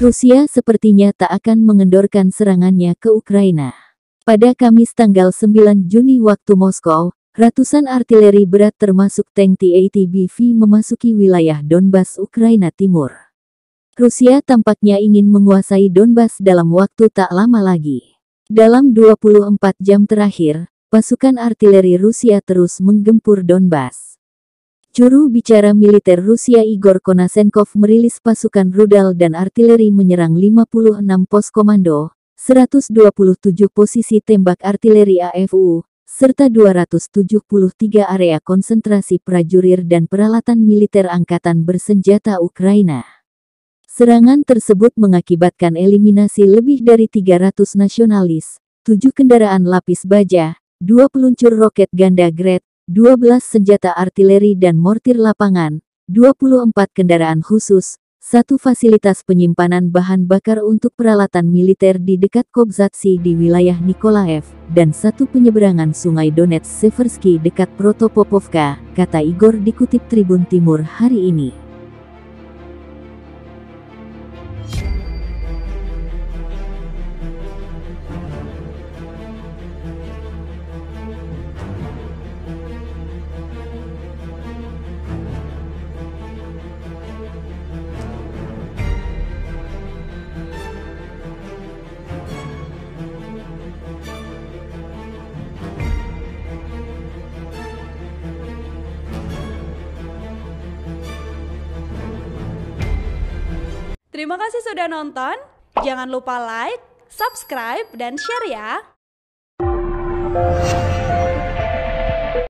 Rusia sepertinya tak akan mengendorkan serangannya ke Ukraina. Pada Kamis tanggal 9 Juni waktu Moskow, ratusan artileri berat termasuk tank T-80BV memasuki wilayah Donbas, Ukraina Timur. Rusia tampaknya ingin menguasai Donbas dalam waktu tak lama lagi. Dalam 24 jam terakhir, pasukan artileri Rusia terus menggempur Donbas. Juru bicara militer Rusia Igor Konasenkov merilis pasukan rudal dan artileri menyerang 56 pos komando, 127 posisi tembak artileri AFU, serta 273 area konsentrasi prajurit dan peralatan militer angkatan bersenjata Ukraina. Serangan tersebut mengakibatkan eliminasi lebih dari 300 nasionalis, 7 kendaraan lapis baja, 2 peluncur roket ganda Grad, 12 senjata artileri dan mortir lapangan, 24 kendaraan khusus, 1 fasilitas penyimpanan bahan bakar untuk peralatan militer di dekat Kobzatsi di wilayah Nikolaev, dan 1 penyeberangan sungai Donets Seversky dekat Protopopovka, kata Igor dikutip Tribun Timur hari ini. Terima kasih sudah nonton. Jangan lupa like, subscribe, dan share ya.